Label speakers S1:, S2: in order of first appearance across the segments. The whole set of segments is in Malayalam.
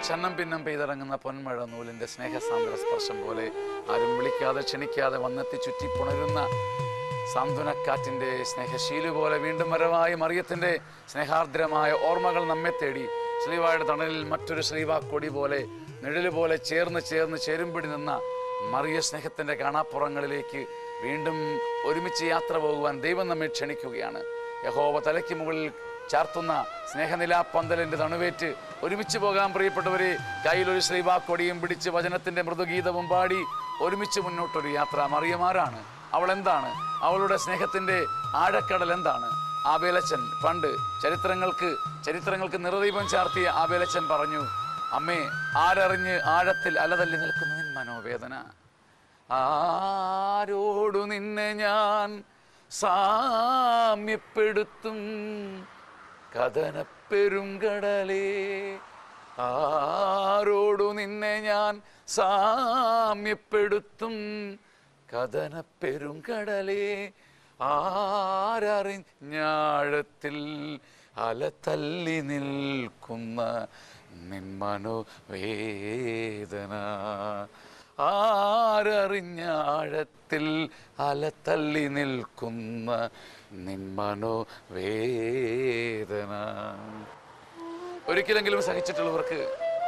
S1: ചന്നം ഭിന്നം പെയ്തിറങ്ങുന്ന പൊന്മഴ നൂലിൻ്റെ സ്നേഹസാന്ദ്ര സ്പർശം പോലെ ആരും വിളിക്കാതെ ക്ഷണിക്കാതെ വന്നെത്തി ചുറ്റിപ്പുണരുന്ന സാന്ത്വനക്കാറ്റിൻ്റെ സ്നേഹശീലു പോലെ വീണ്ടും വരവായി മറിയത്തിൻ്റെ സ്നേഹാർദ്രമായ ഓർമ്മകൾ നമ്മെ തേടി ശ്ലീവായുടെ തണലിൽ മറ്റൊരു ശ്ലീവാക്കൊടി പോലെ നിഴല് പോലെ ചേർന്ന് ചേരുംപിടി നിന്ന മറിയ സ്നേഹത്തിൻ്റെ കാണാപ്പുറങ്ങളിലേക്ക് വീണ്ടും ഒരുമിച്ച് യാത്ര പോകുവാൻ ദൈവം നമ്മെ ക്ഷണിക്കുകയാണ്. യഹോവ തലയ്ക്ക് മുകളിൽ ചാർത്തുന്ന സ്നേഹനിലാപ്പന്തലിൻ്റെ തണുവേറ്റ് ഒരുമിച്ച് പോകാൻ പ്രിയപ്പെട്ടവരെ, കയ്യിലൊരു ശ്ലീവാക്കൊടിയും പിടിച്ച് വചനത്തിൻ്റെ മൃദുഗീതവും പാടി ഒരുമിച്ച് മുന്നോട്ടൊരു യാത്ര. മറിയമാരാണ് അവൾ? എന്താണ് അവളുടെ സ്നേഹത്തിൻ്റെ ആഴക്കടൽ? എന്താണ്? ആബേലച്ചൻ പണ്ട് ചരിത്രങ്ങൾക്ക് നിറദീപം ചാർത്തിയ ആബേലച്ചൻ പറഞ്ഞു, അമ്മേ, ആരറിഞ്ഞ് ആഴത്തിൽ അലതല്ലി നിൽക്കുന്ന നിൻ മനോവേദന. ആരോടു നിന്നെ ഞാൻ സാമ്യപ്പെടുത്തും കഥനപ്പെരുങ്കടലേ, ആരോടു നിന്നെ ഞാൻ സാമ്യപ്പെടുത്തും കഥനപ്പെരുങ്കടലേ, ആരറിഞ്ഞാഴത്തിൽ അല തല്ലി നിൽക്കുന്ന നിൻ മനോവേദന. ആരറിഞ്ഞാഴത്തിൽ അല തല്ലി നിൽക്കുന്ന നിൻ മനോവേദന. ഒരിക്കലെങ്കിലും സഹിച്ചിട്ടുള്ളവർക്ക്,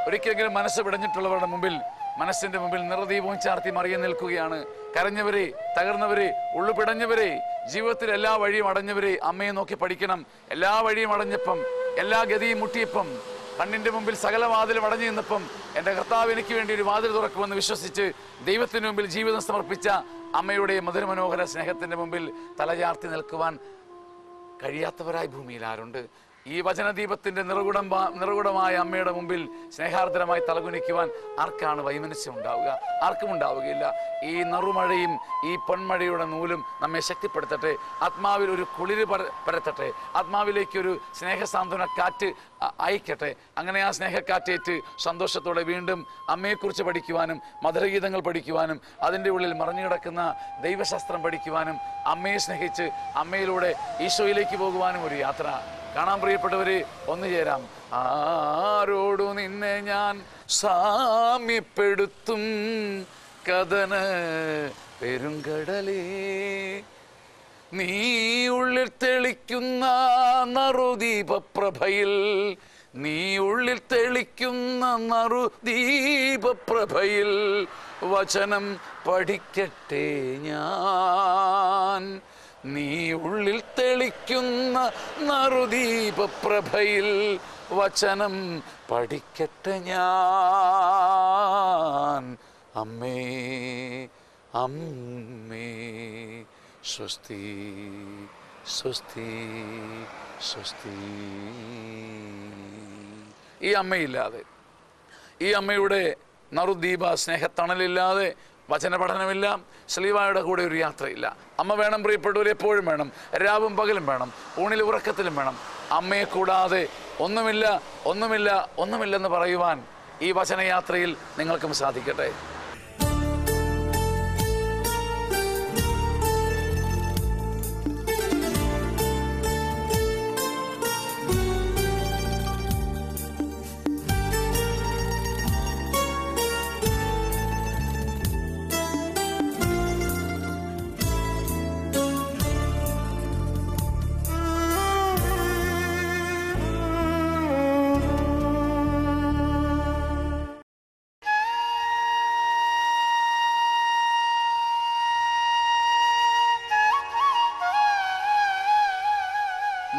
S1: ഒരിക്കലെങ്കിലും മനസ്സ് പിടഞ്ഞിട്ടുള്ളവരുടെ മുമ്പിൽ, മനസ്സിന്റെ മുമ്പിൽ നിറദീപവും ചാർത്തി മറിയ നിൽക്കുകയാണ്. കരഞ്ഞവരെ, തകർന്നവരെ, ഉള്ളു പിടഞ്ഞവരെ, ജീവിതത്തിൽ എല്ലാ വഴിയും അടഞ്ഞവരെ അമ്മയെ നോക്കി പഠിക്കണം. എല്ലാ വഴിയും അടഞ്ഞപ്പം, എല്ലാ ഗതിയും മുട്ടിയപ്പം, കണ്ണിന്റെ മുമ്പിൽ സകല വാതിലും അടഞ്ഞു നിന്നപ്പം എൻ്റെ കർത്താവ് എനിക്ക് വേണ്ടി ഒരു വാതിൽ തുറക്കുമെന്ന് വിശ്വസിച്ച് ദൈവത്തിന് മുമ്പിൽ ജീവിതം സമർപ്പിച്ച അമ്മയുടെ മധുരമനോഹര സ്നേഹത്തിന്റെ മുമ്പിൽ തലചാർത്തി നിൽക്കുവാൻ കഴിയാത്തവരായി ഭൂമിയിൽ ആരുണ്ട്? ഈ വചനദീപത്തിന്റെ നിറകുടമായ അമ്മയുടെ മുമ്പിൽ സ്നേഹാർദ്രമായി തലകുനിക്കുവാൻ ആർക്കാണ് വൈമനസ്യം ഉണ്ടാവുക? ആർക്കും ഉണ്ടാവുകയില്ല. ഈ നറുമഴയും ഈ പൊന്മഴയുടെ നൂലും നമ്മെ ശക്തിപ്പെടുത്തട്ടെ, ആത്മാവിൽ ഒരു കുളിര് പരത്തട്ടെ, ആത്മാവിലേക്കൊരു സ്നേഹസാന്ത്വന കാറ്റ് അയക്കട്ടെ. അങ്ങനെ ആ സ്നേഹക്കാറ്റേറ്റ് സന്തോഷത്തോടെ വീണ്ടും അമ്മയെക്കുറിച്ച് പഠിക്കുവാനും മധുരഗീതങ്ങൾ പഠിക്കുവാനും അതിൻ്റെ ഉള്ളിൽ മറഞ്ഞു കിടക്കുന്ന ദൈവശാസ്ത്രം പഠിക്കുവാനും അമ്മയെ സ്നേഹിച്ച് അമ്മയിലൂടെ ഈശോയിലേക്ക് പോകുവാനും ഒരു യാത്ര കാണാൻ പ്രിയപ്പെട്ടവരെ, ഒന്നു ചേരാം. ആരോടു നിന്നെ ഞാൻ സാമ്യപ്പെടുത്തും കഥന പെരുങ്കടലേ, നീ ഉള്ളിൽ തെളിക്കുന്ന നറുദീപപ്രഭയിൽ, നീ ഉള്ളിൽ തെളിക്കുന്ന നറുദീപപ്രഭയിൽ വചനം പഠിക്കട്ടെ ഞാൻ. നീ ഉള്ളിൽ തെളിക്കുന്ന നറുദീപപ്രഭയിൽ വചനം പഠിക്കട്ടെ ഞാൻ. അമ്മേ, അമ്മേ, സ്വസ്തി, സ്വസ്തി, സ്വസ്തി. ഈ അമ്മയില്ലാതെ, ഈ അമ്മയുടെ നറുദീപ സ്നേഹത്തണലില്ലാതെ വചന പഠനമില്ല, ശ്ലീവായുടെ കൂടെ ഒരു യാത്രയില്ല. അമ്മ വേണം പ്രിയപ്പെട്ടവർ, എപ്പോഴും വേണം, രാവും പകലും വേണം, ഊണിൽ ഉറക്കത്തിലും വേണം. അമ്മയെ കൂടാതെ ഒന്നുമില്ല, ഒന്നുമില്ല, ഒന്നുമില്ലെന്ന് പറയുവാൻ ഈ വചനയാത്രയിൽ നിങ്ങൾക്കും സാധിക്കട്ടെ.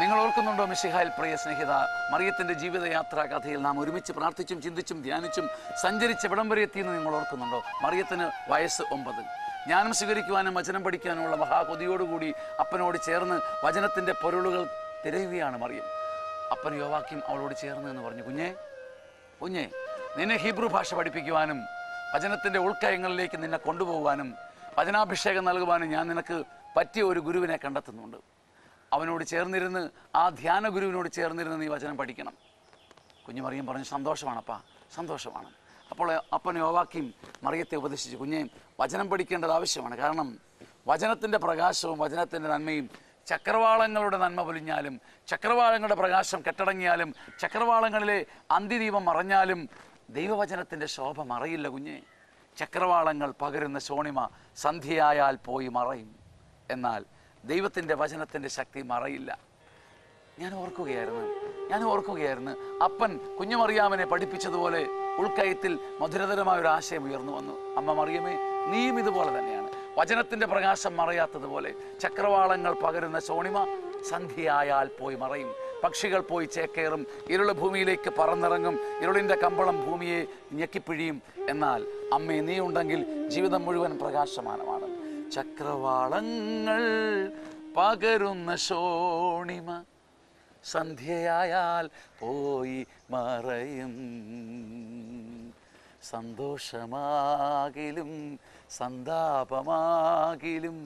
S1: നിങ്ങൾ ഓർക്കുന്നുണ്ടോ മിശിഹായിൽ പ്രിയ സ്നേഹിത, മറിയത്തിൻ്റെ ജീവിതയാത്രാ കഥയിൽ നാം ഒരുമിച്ച് പ്രാർത്ഥിച്ചും ചിന്തിച്ചും ധ്യാനിച്ചും സഞ്ചരിച്ച ഇവിടം വരെ എത്തിയെന്ന് നിങ്ങൾ ഓർക്കുന്നുണ്ടോ? മറിയത്തിന് വയസ്സ് 9. ജ്ഞാനം സ്വീകരിക്കുവാനും വചനം പഠിക്കാനുമുള്ള മഹാകൊതിയോടുകൂടി അപ്പനോട് ചേർന്ന് വചനത്തിൻ്റെ പൊരുളുകൾ തിരയുകയാണ് മറിയം. അപ്പൻ യോവാക്യം അവളോട് ചേർന്ന് എന്ന് പറഞ്ഞു, കുഞ്ഞേ, കുഞ്ഞേ, നിന്നെ ഹീബ്രു ഭാഷ പഠിപ്പിക്കുവാനും വചനത്തിൻ്റെ ഉൾക്കയങ്ങളിലേക്ക് നിന്നെ കൊണ്ടുപോകുവാനും വചനാഭിഷേകം നൽകുവാനും ഞാൻ നിനക്ക് പറ്റിയ ഒരു ഗുരുവിനെ കണ്ടെത്തുന്നുണ്ട്. അവനോട് ചേർന്നിരുന്ന്, ആ ധ്യാന ഗുരുവിനോട് ചേർന്നിരുന്ന് നീ വചനം പഠിക്കണം. കുഞ്ഞു മറിയം പറഞ്ഞു, സന്തോഷമാണപ്പാ, സന്തോഷമാണ്. അപ്പോൾ അപ്പൻ യോവാക്യം മറിയത്തെ ഉപദേശിച്ചു, കുഞ്ഞെ, വചനം പഠിക്കേണ്ടത് ആവശ്യമാണ്. കാരണം വചനത്തിൻ്റെ പ്രകാശവും വചനത്തിൻ്റെ നന്മയും ചക്രവാളങ്ങളുടെ നന്മ പൊലിഞ്ഞാലും, ചക്രവാളങ്ങളുടെ പ്രകാശം കെട്ടടങ്ങിയാലും, ചക്രവാളങ്ങളിലെ അന്തിദീപം മറഞ്ഞാലും ദൈവവചനത്തിൻ്റെ ശോഭ മറയില്ല കുഞ്ഞെ. ചക്രവാളങ്ങൾ പകരുന്ന ശോണിമ സന്ധ്യയായാൽ പോയി മറയും. എന്നാൽ ദൈവത്തിൻ്റെ വചനത്തിൻ്റെ ശക്തി മറയില്ല. ഞാൻ ഓർക്കുകയായിരുന്നു അപ്പൻ കുഞ്ഞുമറിയാമനെ പഠിപ്പിച്ചതുപോലെ ഉൾക്കയത്തിൽ മധുരതരമായ ഒരു ആശയം ഉയർന്നു വന്നു. അമ്മ മറിയമേ, നീയും ഇതുപോലെ തന്നെയാണ്. വചനത്തിൻ്റെ പ്രകാശം മറയാത്തതുപോലെ ചക്രവാളങ്ങൾ പകരുന്ന ശോണിമ സന്ധ്യയായാൽ പോയി മറയും. പക്ഷികൾ പോയി ചേക്കേറും, ഇരുള് ഭൂമിയിലേക്ക് പറന്നിറങ്ങും, ഇരുളിൻ്റെ കമ്പളം ഭൂമിയെ ഞെക്കിപ്പിഴിയും. എന്നാൽ അമ്മേ, നീ ഉണ്ടെങ്കിൽ ജീവിതം മുഴുവൻ പ്രകാശമാനമാണ്. ചക്രവാളങ്ങൾ പകരുന്ന ശോണിമ സന്ധ്യയായാൽ പോയി മറയും. സന്തോഷമാകിലും സന്താപമാകിലും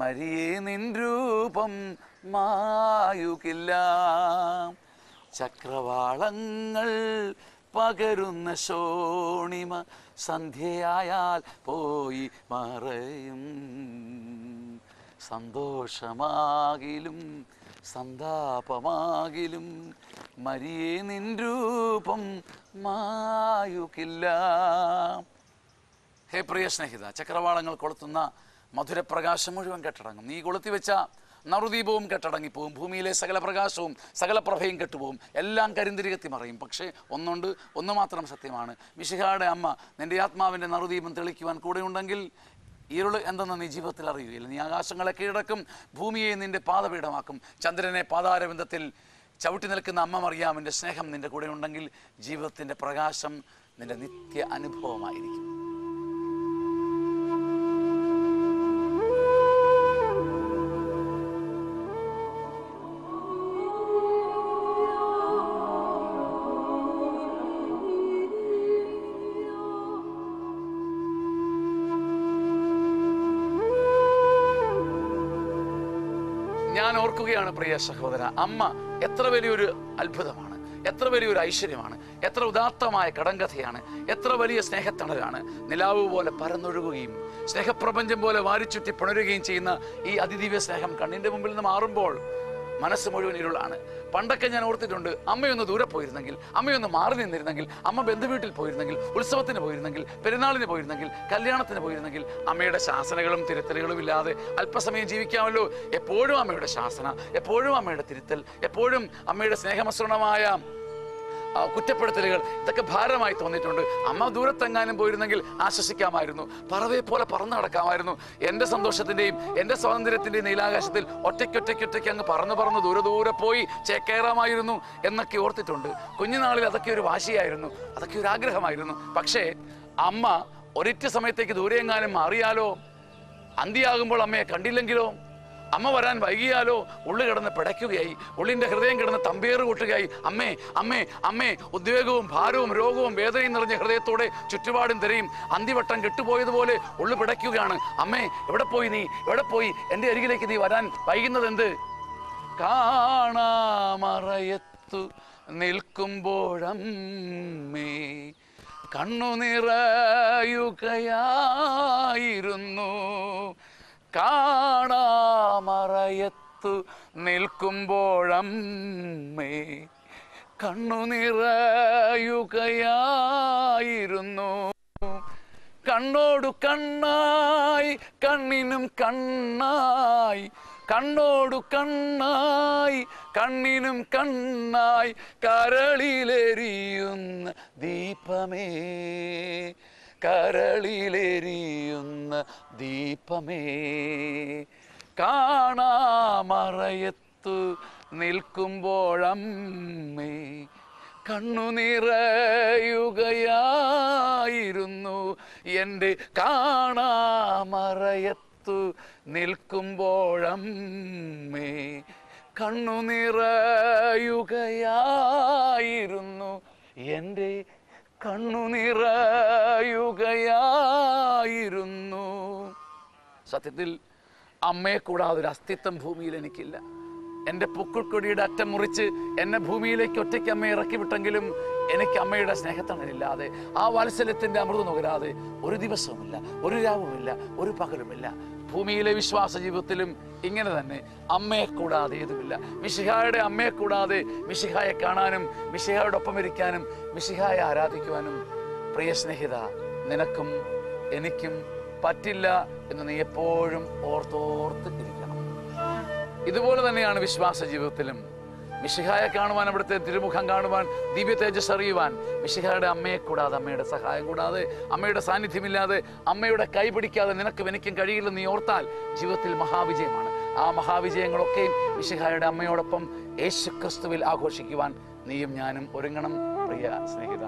S1: മരിയേ നിൻ രൂപം മായുകില്ല. ചക്രവാളങ്ങൾ പകരുന്ന ശോണിമ സന്ധ്യയായാൽ പോയി മറയും. സന്തോഷമാകിലും സന്താപമാകിലും മരിയേ നിൻ രൂപം മായുകില്ല. ഹേ പ്രിയ സ്നേഹിത, ചക്രവാളങ്ങൾ കൊളുത്തുന്ന മധുരപ്രകാശം മുഴുവൻ കെട്ടടങ്ങും. നീ കൊളുത്തിവെച്ച നറുദീപവും കെട്ടടങ്ങിപ്പോവും. ഭൂമിയിലെ സകല പ്രകാശവും സകല പ്രഭയും കെട്ടുപോകും. എല്ലാം കരിന്തിരികത്തി മറയും. പക്ഷേ ഒന്ന് മാത്രം സത്യമാണ്. മിശിഹായുടെ അമ്മ നിൻ്റെ ആത്മാവിൻ്റെ നറുദീപം തെളിക്കുവാൻ കൂടെയുണ്ടെങ്കിൽ ഇരുള് എന്തെന്ന് നീ ജീവിതത്തിൽ അറിയുകയില്ല. നീ ആകാശങ്ങളെ കീഴടക്കും, ഭൂമിയെ നിൻ്റെ പാദപീഠമാക്കും. ചന്ദ്രനെ പാതാരവിന്ദത്തിൽ ചവിട്ടി നിൽക്കുന്ന അമ്മ മറിയാമിൻ്റെ സ്നേഹം നിൻ്റെ കൂടെ ഉണ്ടെങ്കിൽ ജീവിതത്തിൻ്റെ പ്രകാശം നിൻ്റെ നിത്യ അനുഭവമായിരിക്കും. ഞാൻ ഓർക്കുകയാണ് പ്രിയ സഹോദര, അമ്മ എത്ര വലിയൊരു അത്ഭുതമാണ്, എത്ര വലിയൊരു ഐശ്വര്യമാണ്, എത്ര ഉദാത്തമായ കടങ്കഥയാണ്, എത്ര വലിയ സ്നേഹത്തണലാണ്. നിലാവ് പോലെ പരന്നൊഴുകുകയും സ്നേഹപ്രപഞ്ചം പോലെ വാരിച്ചുറ്റി പുണരുകയും ചെയ്യുന്ന ഈ അതിദിവ്യ സ്നേഹം കണ്ണിൻ്റെ മുമ്പിൽ നിന്ന് മാറുമ്പോൾ മനസ്സ് മുഴുവൻ ഇരുളാണ്. പണ്ടൊക്കെ ഞാൻ ഓർത്തിട്ടുണ്ട്, അമ്മയൊന്ന് ദൂരെ പോയിരുന്നെങ്കിൽ, അമ്മയൊന്ന് മാറി നിന്നിരുന്നെങ്കിൽ, അമ്മ ബന്ധുവീട്ടിൽ പോയിരുന്നെങ്കിൽ, ഉത്സവത്തിന് പോയിരുന്നെങ്കിൽ, പെരുന്നാളിന് പോയിരുന്നെങ്കിൽ, കല്യാണത്തിന് പോയിരുന്നെങ്കിൽ, അമ്മയുടെ ശാസനകളും തിരുത്തലുകളും ഇല്ലാതെ അല്പസമയം ജീവിക്കാമല്ലോ. എപ്പോഴും അമ്മയുടെ ശാസന, എപ്പോഴും അമ്മയുടെ തിരുത്തൽ, എപ്പോഴും അമ്മയുടെ സ്നേഹമസൃണമായ കുറ്റപ്പെടുത്തലുകൾ, ഇതൊക്കെ ഭാരമായി തോന്നിയിട്ടുണ്ട്. അമ്മ ദൂരത്തെങ്ങാനും പോയിരുന്നെങ്കിൽ ആശ്വസിക്കാമായിരുന്നു, പറവയെ പോലെ പറന്നു നടക്കാമായിരുന്നു. എൻ്റെ സന്തോഷത്തിൻ്റെയും എൻ്റെ സ്വാതന്ത്ര്യത്തിൻ്റെയും നീലാകാശത്തിൽ ഒറ്റയ്ക്കൊറ്റയ്ക്കൊറ്റയ്ക്ക് അങ്ങ് പറന്ന് ദൂരെ പോയി ചേക്കേറാമായിരുന്നു എന്നൊക്കെ ഓർത്തിട്ടുണ്ട്. കുഞ്ഞുനാളിൽ അതൊക്കെ ഒരു വാശിയായിരുന്നു, അതൊക്കെ ഒരു ആഗ്രഹമായിരുന്നു. പക്ഷേ അമ്മ ഒരിറ്റ സമയത്തേക്ക് ദൂരെ എങ്ങാനും മാറിയാലോ, അന്തിയാകുമ്പോൾ അമ്മയെ കണ്ടില്ലെങ്കിലോ, അമ്മ വരാൻ വൈകിയാലോ, ഉള്ളു കിടന്ന് പിടയ്ക്കുകയായി, ഉള്ളിൻ്റെ ഹൃദയം കിടന്ന് തമ്പേറ് കൂട്ടുകയായി. അമ്മേ അമ്മേ അമ്മേ, ഉദ്വേഗവും ഭാരവും രോഗവും വേദനയും നിറഞ്ഞ ഹൃദയത്തോടെ ചുറ്റുപാടും തിരയും അന്തിവട്ടം കെട്ടുപോയതുപോലെ ഉള്ളു പിടയ്ക്കുകയാണ്. അമ്മേ, എവിടെ പോയി നീ, എവിടെ പോയി, എൻ്റെ അരികിലേക്ക് നീ വരാൻ വൈകുന്നത് എന്ത്? കാണാമറയത്തു നിൽക്കുമ്പോഴമ്മേ കണ്ണുനിറയുകയായിരുന്നു. കാണാമറയത്തു നിൽക്കുമ്പോഴമ്മേ കണ്ണുനിറയുകയായിരുന്നു. കണ്ണോടു കണ്ണായി കണ്ണിനും കണ്ണായി, കണ്ണോടു കണ്ണായി കണ്ണിനും കണ്ണായി, കരളിലെരിയുന്ന ദീപമേ, കരളിലെരിയുന്ന ദീപമേ, കാണാമറയത്തു നിൽക്കുമ്പോഴമ്മേ കണ്ണുനിറയുകയായിരുന്നു. എൻ്റെ കാണാമറയത്തു നിൽക്കുമ്പോഴമ്മേ കണ്ണുനിറയുകയായിരുന്നു. എൻ്റെ കണ്ണുനിറയുകയായിരുന്നു. സത്യത്തിൽ അമ്മയെ കൂടാതെ ഒരു അസ്തിത്വം ഭൂമിയിൽ എനിക്കില്ല. എൻ്റെ പുക്കിൾക്കൊടിയുടെ അറ്റം മുറിച്ച് എന്നെ ഭൂമിയിലേക്ക് ഒറ്റയ്ക്ക് അമ്മയെ ഇറക്കി വിട്ടെങ്കിലും എനിക്ക് അമ്മയുടെ സ്നേഹത്തണലില്ലാതെ, ആ വാത്സല്യത്തിൻ്റെ അമൃത് നുകരാതെ ഒരു ദിവസവുമില്ല, ഒരു രാവുമില്ല, ഒരു പകലുമില്ല. ഭൂമിയിലെ വിശ്വാസ ജീവിതത്തിലും ഇങ്ങനെ തന്നെ. അമ്മയെ കൂടാതെ ഏതുമില്ല. മിശിഹായുടെ അമ്മയെ കൂടാതെ മിശിഹായെ കാണാനും മിശിഹായോടൊപ്പം ഇരിക്കാനും മിശിഹായെ ആരാധിക്കുവാനും പ്രിയ സ്നേഹിത നിനക്കും എനിക്കും പറ്റില്ല എന്ന് നീ എപ്പോഴും ഓർത്തോർത്ത് ഇരിക്കണം. ഇതുപോലെ തന്നെയാണ് വിശ്വാസ ജീവിതത്തിലും. മിശിഹായെ കാണുവാൻ, അവിടുത്തെ തിരുമുഖം കാണുവാൻ, ദിവ്യ തേജസ് അറിയുവാൻ മിശിഹായുടെ അമ്മയെ കൂടാതെ, അമ്മയുടെ സഹായം കൂടാതെ, അമ്മയുടെ സാന്നിധ്യമില്ലാതെ, അമ്മയുടെ കൈ പിടിക്കാതെ നിനക്കും എനിക്കും കഴിയില്ലെന്ന് നീ ഓർത്താൽ ജീവിതത്തിൽ മഹാവിജയമാണ്. ആ മഹാവിജയങ്ങളൊക്കെയും മിശിഹായുടെ അമ്മയോടൊപ്പം യേശു ക്രിസ്തുവിൽ ആഘോഷിക്കുവാൻ നീയും ഞാനും ഒരുങ്ങണം പ്രിയ സ്നേഹിത.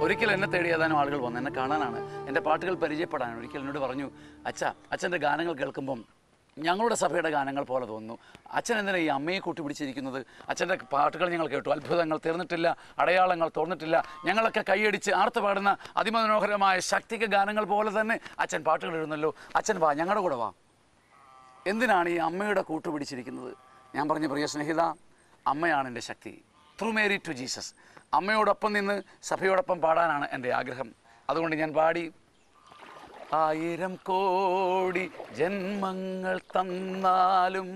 S1: ഒരിക്കൽ എന്നെ തേടി ഏതാനും ആളുകൾ വന്നു, എന്നെ കാണാനാണ്, എൻ്റെ പാട്ടുകൾ പരിചയപ്പെടാനാണ്. ഒരിക്കൽ എന്നോട് പറഞ്ഞു, അച്ഛൻ്റെ ഗാനങ്ങൾ കേൾക്കുമ്പം ഞങ്ങളുടെ സഭയുടെ ഗാനങ്ങൾ പോലെ തോന്നുന്നു. അച്ഛൻ എന്തിനാ ഈ അമ്മയെ കൂട്ടിപ്പിടിച്ചിരിക്കുന്നത്? അച്ഛൻ്റെ പാട്ടുകൾ ഞങ്ങൾ കേട്ടു, അത്ഭുതങ്ങൾ തീർന്നിട്ടില്ല, അടയാളങ്ങൾ തുറന്നിട്ടില്ല, ഞങ്ങളൊക്കെ കൈയടിച്ച് ആർത്ത് പാടുന്ന അതിമനോഹരമായ ശക്തിക ഗാനങ്ങൾ പോലെ തന്നെ അച്ഛൻ പാട്ടുകൾ എഴുതുന്നല്ലോ. അച്ഛൻ വാ, ഞങ്ങളുടെ കൂടെ വാ. എന്തിനാണ് ഈ അമ്മയുടെ കൂട്ടുപിടിച്ചിരിക്കുന്നത്? ഞാൻ പറഞ്ഞു, പ്രിയ സ്നേഹിത, അമ്മയാണ് എൻ്റെ ശക്തി. Through Mary to Jesus. അമ്മയോടൊപ്പം നിന്ന് സഭയോടൊപ്പം പാടാനാണ് എൻ്റെ ആഗ്രഹം. അതുകൊണ്ട് ഞാൻ പാടി, 1000 കോടി ജന്മങ്ങൾ തന്നാലും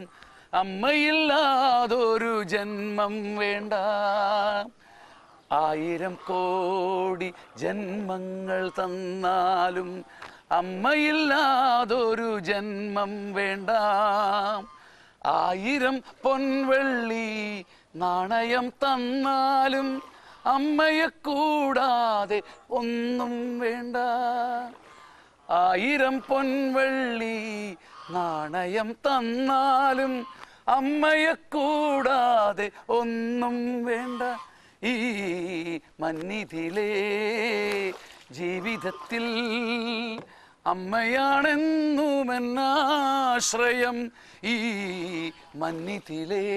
S1: അമ്മയില്ലാതൊരു ജന്മം വേണ്ട. 1000 കോടി ജന്മങ്ങൾ തന്നാലും അമ്മയില്ലാതൊരു ജന്മം വേണ്ട. 1000 പൊൻവെള്ളി നാണയം തന്നാലും അമ്മയെ കൂടാതെ ഒന്നും വേണ്ട. 1000 പൊൻവെള്ളി നാണയം തന്നാലും അമ്മയെ കൂടാതെ ഒന്നും വേണ്ട. ഈ മന്നിതിലേ ജീവിതത്തിൽ അമ്മയാണെന്നുമെന്നാശ്രയം. ഈ മന്നിതിലേ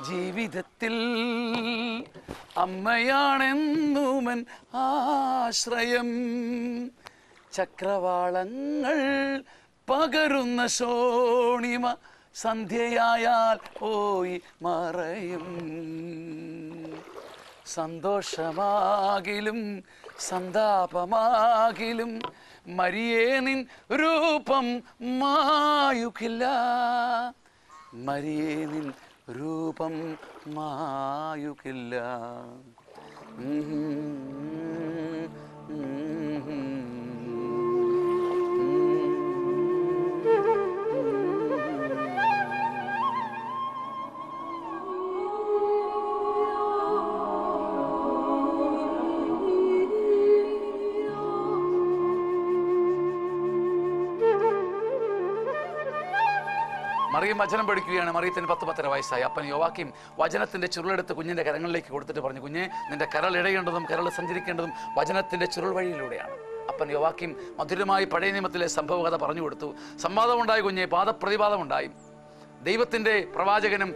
S1: ജീവിതത്തിൽ അമ്മയാണെന്നുമൻ ആശ്രയം. ചക്രവാളങ്ങൾ പകരുന്ന ശോണിമ സന്ധ്യയായാൽ പോയി മറയും. സന്തോഷമാകിലും സന്താപമാകിലും മരിയേ നിൻ രൂപം മായുകില്ല. മരിയേ നിൻ രൂപം മായുകില്ല. മറിയം വചനം പഠിക്കുകയാണ്. മറിയത്തിന് 10-10 വയസ്സായി. അപ്പൻ യോവാക്കീം വചനത്തിൻ്റെ ചുരുളെടുത്ത് കുഞ്ഞിൻ്റെ കരങ്ങളിലേക്ക് കൊടുത്തിട്ട് പറഞ്ഞു, കുഞ്ഞെ, നിന്റെ കരൾ ഇടയേണ്ടതും കരൾ സഞ്ചരിക്കേണ്ടതും വചനത്തിൻ്റെ ചുരുൾ വഴിയിലൂടെയാണ്. അപ്പൻ യോവാക്കീം മധുരമായി പഴയ നിയമത്തിലെ സംഭവകഥ പറഞ്ഞു കൊടുത്തു. സംവാദമുണ്ടായി കുഞ്ഞെ, വാദപ്രതിവാദമുണ്ടായി. ദൈവത്തിൻ്റെ പ്രവാചകനും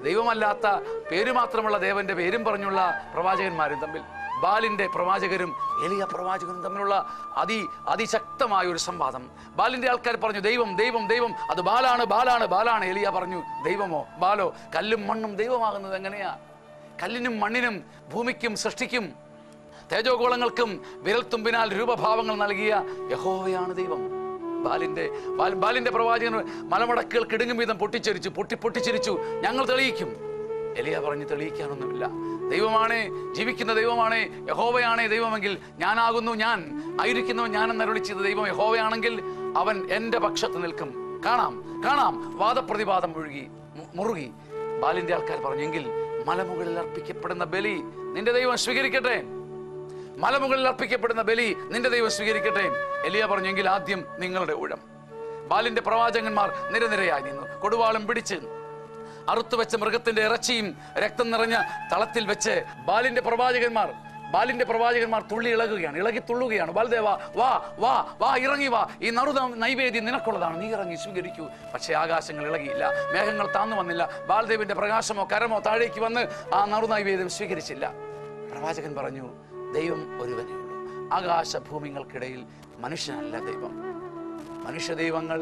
S1: ദൈവമല്ലാത്ത പേര് മാത്രമുള്ള ദേവൻ്റെ പേരും പറഞ്ഞുള്ള പ്രവാചകന്മാരും തമ്മിൽ, ബാലിൻ്റെ പ്രവാചകരും എലിയ പ്രവാചകനും തമ്മിലുള്ള അതിശക്തമായ ഒരു സംവാദം. ബാലിൻ്റെ ആൾക്കാർ പറഞ്ഞു, ദൈവം ദൈവം ദൈവം, അത് ബാലാണ് ബാലാണ് ബാലാണ്. എലിയ പറഞ്ഞു, ദൈവമോ ബാലോ? കല്ലും മണ്ണും ദൈവമാകുന്നത് എങ്ങനെയാ? കല്ലിനും മണ്ണിനും ഭൂമിക്കും സൃഷ്ടിക്കും തേജോഗോളങ്ങൾക്കും വിരൽത്തുമ്പിനാൽ രൂപഭാവങ്ങൾ നൽകിയ യഹോവയാണ് ദൈവം. ബാലിൻ്റെ പ്രവാചകൻ മലമടക്കുകൾ കിടുങ്ങും വീതം പൊട്ടിച്ചിരിച്ചു. ഞങ്ങൾ തെളിയിക്കും. എലിയ പറഞ്ഞു, തെളിയിക്കാനൊന്നുമില്ല. ദൈവമാണ്, ജീവിക്കുന്ന ദൈവമാണ്, യഹോവയാണ് ദൈവമെങ്കിൽ ഞാനാകുന്നു ഞാൻ, ആയിരിക്കുന്നവൻ ഞാനെന്ന് അരുളി ചെയ്ത ദൈവം യഹോവയാണെങ്കിൽ അവൻ എൻ്റെ പക്ഷത്ത് നിൽക്കും. കാണാം. വാദപ്രതിവാദം മുറുകി. ബാലിൻ്റെ ആൾക്കാർ പറഞ്ഞെങ്കിൽ മലമുകളിൽ അർപ്പിക്കപ്പെടുന്ന ബലി നിന്റെ ദൈവം സ്വീകരിക്കട്ടെ. മലമുകളിൽ അർപ്പിക്കപ്പെടുന്ന ബലി നിന്റെ ദൈവം സ്വീകരിക്കട്ടെ. എലിയ പറഞ്ഞു, എങ്കിൽ ആദ്യം നിങ്ങളുടെ ഊഴം. ബാലിന്റെ പ്രവാചകന്മാർ നിരനിരയായി നിന്നു. കൊടുവാളും പിടിച്ച് അറുത്തുവെച്ച മൃഗത്തിന്റെ ഇറച്ചിയും രക്തം നിറഞ്ഞ തളത്തിൽ വെച്ച് ബാലിന്റെ പ്രവാചകന്മാർ തുള്ളി ഇളകുകയാണ്, ഇളകി തുള്ളുകയാണ്. ബാൽദേവ, വാ വാ വാ, ഇറങ്ങി വാ, ഈ നൈവേദ്യം നിനക്കുള്ളതാണ്, നീ ഇറങ്ങി സ്വീകരിക്കൂ. പക്ഷേ ആകാശങ്ങൾ ഇളകിയില്ല, മേഘങ്ങൾ താന്നു വന്നില്ല. ബാൽദേവിന്റെ പ്രകാശമോ കരമോ താഴേക്ക് വന്ന് ആ നൈവേദ്യം സ്വീകരിച്ചില്ല. പ്രവാചകൻ പറഞ്ഞു, ദൈവം ഒരുവനേ ഉള്ളൂ. ആകാശഭൂമികൾക്കിടയിൽ മനുഷ്യനല്ല ദൈവം. മനുഷ്യ ദൈവങ്ങൾ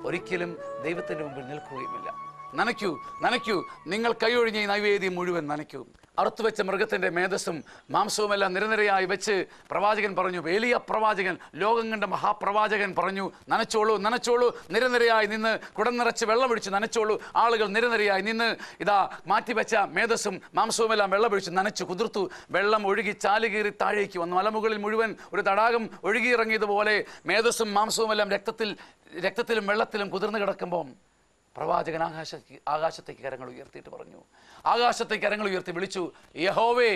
S1: ഒരിക്കലും ദൈവത്തിന്റെ മുമ്പിൽ നിൽക്കുകയുമില്ല. നനയ്ക്കൂ, നനയ്ക്കൂ, നിങ്ങൾ കൈയൊഴിഞ്ഞ ഈ നൈവേദ്യം മുഴുവൻ നനയ്ക്കൂ. അറുത്തുവെച്ച മൃഗത്തിന്റെ മേധസ്സും മാംസവും എല്ലാം നിരനിരയായി വെച്ച് പ്രവാചകൻ പറഞ്ഞു, ഏലിയ പ്രവാചകൻ, ലോകം കണ്ട മഹാപ്രവാചകൻ പറഞ്ഞു, നനച്ചോളൂ, നനച്ചോളൂ. നിരനിരയായി നിന്ന് കുടം നിറച്ച് വെള്ളമൊഴിച്ച് നനച്ചോളൂ. ആളുകൾ നിരനിരയായി നിന്ന് ഇതാ മാറ്റിവെച്ച മേധസ്സും മാംസവും എല്ലാം വെള്ളമൊഴിച്ച് നനച്ചു കുതിർത്തു. വെള്ളം ഒഴുകി ചാലുകീറി താഴേക്ക് വന്നു. മലമുകളിൽ മുഴുവൻ ഒരു തടാകം ഒഴുകിയിറങ്ങിയതുപോലെ മേധസ്സും മാംസവും എല്ലാം രക്തത്തിലും വെള്ളത്തിലും കുതിർന്നു കിടക്കുമ്പോൾ പ്രവാചകൻ ആകാശത്തേക്ക് കരങ്ങൾ ഉയർത്തിയിട്ട് പറഞ്ഞു, ആകാശത്തേക്ക് കരങ്ങൾ ഉയർത്തി വിളിച്ചു, യഹോവേ,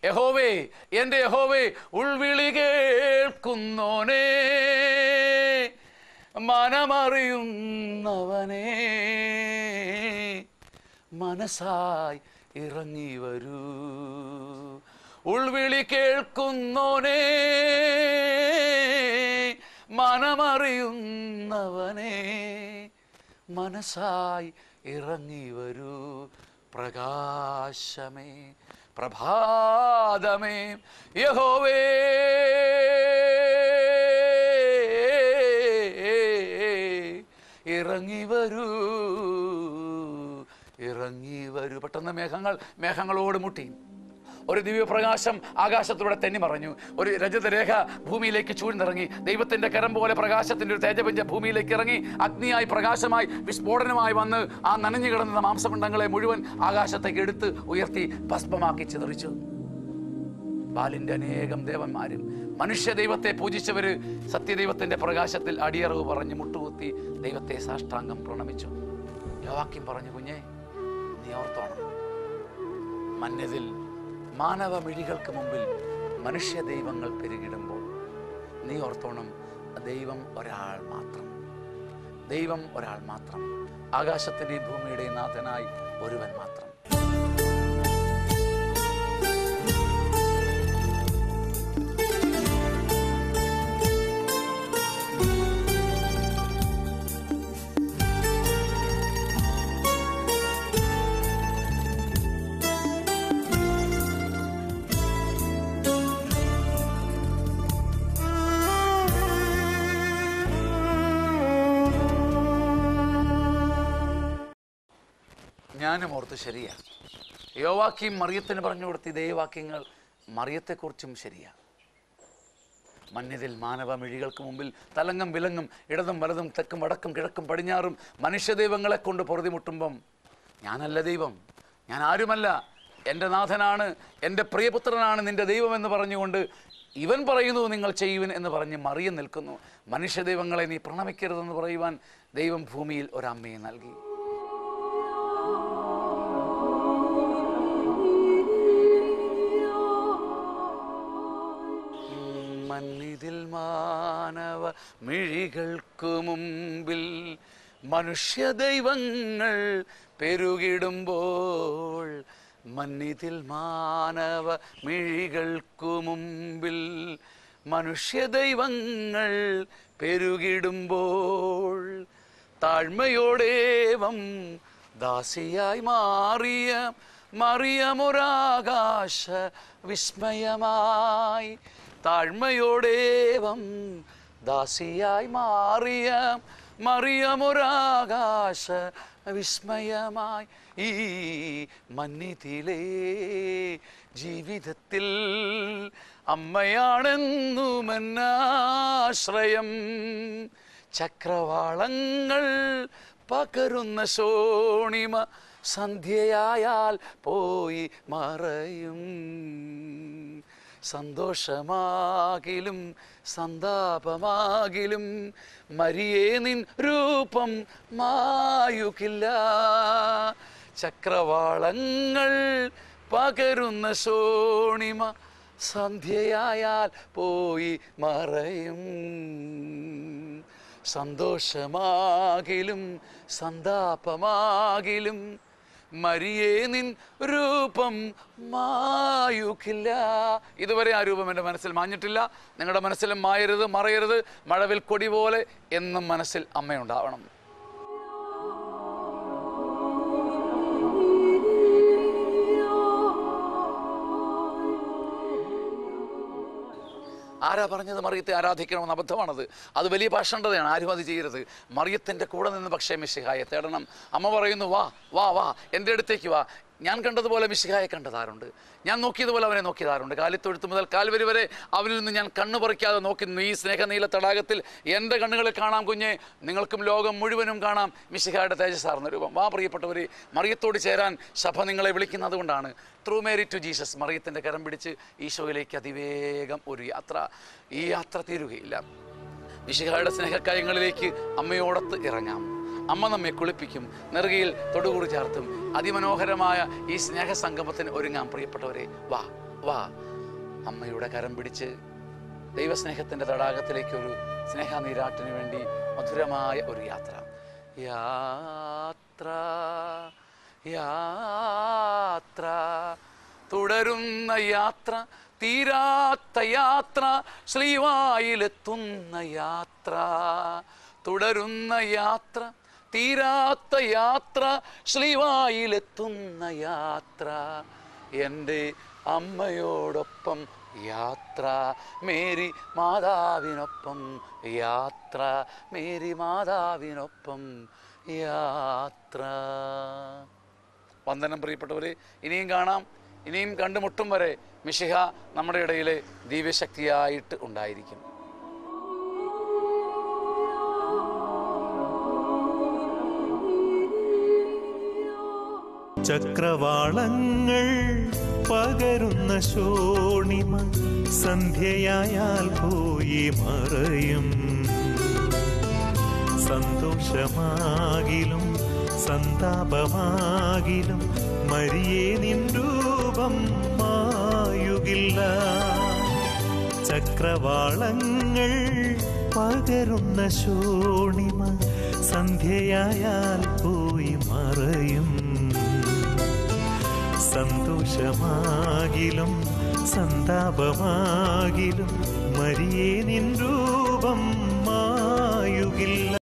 S1: യഹോവേ, എൻ്റെ യഹോവേ, ഉൾവിളി കേൾക്കുന്നോനേ, മനമറിയുന്നവനേ, മനസ്സായി ഇറങ്ങി വരൂ. ഉൾവിളി കേൾക്കുന്നോനേ, മനമറിയുന്നവനേ, മനസ്സായി ഇറങ്ങി വരൂ. പ്രകാശമേ, പ്രഭാതമേ, യഹോവേ, ഇറങ്ങി വരൂ, ഇറങ്ങി വരൂ. പെട്ടെന്ന് മേഘങ്ങളോട് മുട്ടി. ഒരു ദിവ്യപ്രകാശം ആകാശത്തിലൂടെ തെന്നി മറഞ്ഞു. ഒരു രജതരേഖ ഭൂമിയിലേക്ക് ചൂഴ്ന്നിറങ്ങി. ദൈവത്തിന്റെ കരം പോലെ പ്രകാശത്തിന്റെ ഒരു തേജപുഞ്ച ഭൂമിയിലേക്ക് ഇറങ്ങി. അഗ്നിയായി, പ്രകാശമായി, വിസ്ഫോടനമായി വന്ന് ആ നനഞ്ഞു കിടന്ന മാംസപിണ്ഡങ്ങളെ മുഴുവൻ ആകാശത്തേക്ക് എടുത്ത് ഉയർത്തി ഭസ്മമാക്കി ചിതറിച്ചു. ബാലിന്റെ അനേകം ദേവന്മാരും മനുഷ്യ ദൈവത്തെ പൂജിച്ചവര് സത്യദൈവത്തിന്റെ പ്രകാശത്തിൽ അടിയറവ് പറഞ്ഞ് മുട്ടുകുത്തി ദൈവത്തെ സാഷ്ടാംഗം പ്രണമിച്ചു. യോവാക്യം പറഞ്ഞു, കുഞ്ഞെ, നീ ഓർത്തോണം, മന്നതിൽ മാനവ മിഴികൾക്ക് മുമ്പിൽ മനുഷ്യ ദൈവങ്ങൾ പെരുകിടുമ്പോൾ നീ ഓർത്തോണം, ദൈവം ഒരാൾ മാത്രം, ദൈവം ഒരാൾ മാത്രം, ആകാശത്തിൻ്റെയും ഭൂമിയുടെയും നാഥനായി ഒരുവൻ മാത്രം. ഞാനും ഓർത്ത് ശരിയാ. യോവാക്യം മറിയത്തിന് പറഞ്ഞു കൊടുത്ത ഇതേ വാക്യങ്ങൾ മറിയത്തെക്കുറിച്ചും ശരിയാ. മന്യതിൽ മാനവ മിഴികൾക്ക് മുമ്പിൽ തലങ്ങും വിലങ്ങും ഇടതും വലതും തെക്കും വടക്കും കിഴക്കും പടിഞ്ഞാറും മനുഷ്യദൈവങ്ങളെ കൊണ്ട് പൊറുതിമുട്ടുമ്പം ഞാനല്ല ദൈവം, ഞാൻ ആരുമല്ല, എൻ്റെ നാഥനാണ്, എൻ്റെ പ്രിയപുത്രനാണ് നിൻ്റെ ദൈവമെന്ന് പറഞ്ഞുകൊണ്ട് ഇവൻ പറയുന്നു നിങ്ങൾ ചെയ്യുവൻ എന്ന് പറഞ്ഞ് മറിയം നിൽക്കുന്നു. മനുഷ്യദൈവങ്ങളെ നീ പ്രണമിക്കരുതെന്ന് പറയുവാൻ ദൈവം ഭൂമിയിൽ ഒരമ്മയെ നൽകി. മന്നിതിൽ മാനവ മിഴികൾക്കു മുമ്പിൽ മനുഷ്യ ദൈവങ്ങൾ പെരുകിടുമ്പോൾ, മന്നിതിൽ മാനവ മിഴികൾക്കു മുമ്പിൽ മനുഷ്യ ദൈവങ്ങൾ പെരുകിടുമ്പോൾ, താഴ്മയോടേവം ദാസിയായി മാറിയ മറിയമൊരാകാശ വിസ്മയമായി, താഴ്മയോടേവം ദാസിയായി മാറിയ മറിയമൊരാകാശ വിസ്മയമായി. ഈ മന്നിതിലേ ജീവിതത്തിൽ അമ്മയാണെന്നുമെന്നാശ്രയം, ചക്രവാളങ്ങൾ പകരുന്ന ശോണിമ സന്ധ്യയായാൽ പോയി മറയും. സന്തോഷമാകിലും സന്താപമാകിലും മരിയേ നിൻ രൂപം മായുകില്ല. ചക്രവാളങ്ങൾ പകരുന്ന ശോണിമ സന്ധ്യയായാൽ പോയി മറയും. സന്തോഷമാകിലും സന്താപമാകിലും മരിയേ നിൻ രൂപം മായുകില്ല. ഇതുവരെ ആ രൂപം എൻ്റെ മനസ്സിൽ മാഞ്ഞിട്ടില്ല. നിങ്ങളുടെ മനസ്സിലും മായരുത്, മറയരുത്. മഴവിൽ കൊടി പോലെ എന്നും മനസ്സിൽ അമ്മയുണ്ടാവണം. ആരാ പറഞ്ഞത് മറിയത്തെ ആരാധിക്കണമെന്ന്? അബദ്ധമാണത്. അത് വലിയ പാഷണ്ഡതയാണ്. ആരും അത് ചെയ്യരുത്. മറിയത്തിൻ്റെ കൂടെ നിന്ന് പക്ഷേ മിശിഹായെ തേടണം. അമ്മ പറയുന്നു, വാ വാ വാ, എൻ്റെ അടുത്തേക്ക് വാ. ഞാൻ കണ്ടതുപോലെ മിശിഹായെ കണ്ടതാറുണ്ട്. ഞാൻ നോക്കിയതുപോലെ അവനെ നോക്കിയതാറുണ്ട്. കാലിത്തൊഴുത്ത് മുതൽ കാൽവരി വരെ അവനിൽ നിന്ന് ഞാൻ കണ്ണു പറിക്കാതെ നോക്കി. ഈ സ്നേഹനീല തടാകത്തിൽ എൻ്റെ കണ്ണുകളിൽ കാണാം കുഞ്ഞെ, നിങ്ങൾക്കും ലോകം മുഴുവനും കാണാം മിശിഹായുടെ തേജസ്സാർന്ന രൂപം. വാ പ്രിയപ്പെട്ടവരെ, മറിയത്തോട് ചേരാൻ സഭ നിങ്ങളെ വിളിക്കുന്നത് കൊണ്ടാണ്. ത്രൂ മേരി ടു ജീസസ്, മറിയത്തിൻ്റെ കരം പിടിച്ച് ഈശോയിലേക്ക് അതിവേഗം ഒരു യാത്ര. ഈ യാത്ര തീരുകയില്ല. മിശിഹായുടെ സ്നേഹക്കാര്യങ്ങളിലേക്ക് അമ്മയോടൊത്ത് ഇറങ്ങാം. അമ്മ നമ്മെ കുളിപ്പിക്കും, നെറുകയിൽ തൊടുകൂറി ചേർത്തും. അതിമനോഹരമായ ഈ സ്നേഹസംഗമത്തിന് ഒരുങ്ങാം പ്രിയപ്പെട്ടവരെ. വാ വാ, അമ്മയുടെ കരം പിടിച്ച് ദൈവസ്നേഹത്തിൻ്റെ തടാകത്തിലേക്കൊരു സ്നേഹനീരാട്ടിന് വേണ്ടി മധുരമായ ഒരു യാത്ര. യാത്ര യാത്ര, തുടരുന്ന യാത്ര, തീരാത്ത യാത്ര, ശ്രീവായിലെത്തുന്ന യാത്ര. തുടരുന്ന യാത്ര, തീരാത്ത യാത്ര, ശ്രീവായിലെത്തുന്ന യാത്ര. എൻ്റെ അമ്മയോടൊപ്പം യാത്ര, മേരി മാതാവിനൊപ്പം യാത്ര, മേരി മാതാവിനൊപ്പം യാത്ര. വന്ദനം പ്രിയപ്പെട്ടവരെ. ഇനിയും കാണാം, ഇനിയും കണ്ടുമുട്ടും വരെ മിശിഹ നമ്മുടെ ഇടയിലെ ദിവ്യശക്തിയായിട്ട് ഉണ്ടായിരിക്കും.
S2: ചക്രവാളങ്ങൾ പകരുന്ന ശോണിമ സന്ധ്യയായാൽ പോയി മറയും. സന്തോഷമാകിലും സന്താപമാകിലും മരിയേ നിൻ രൂപം മായുകില്ല. ചക്രവാളങ്ങൾ പകരുന്ന ശോണിമ സന്ധ്യയായാൽ പോയി മറയും. സന്തോഷമാകിലും സന്താപമാകിലും മരിയേ നിൻ രൂപം മായുകില്ല.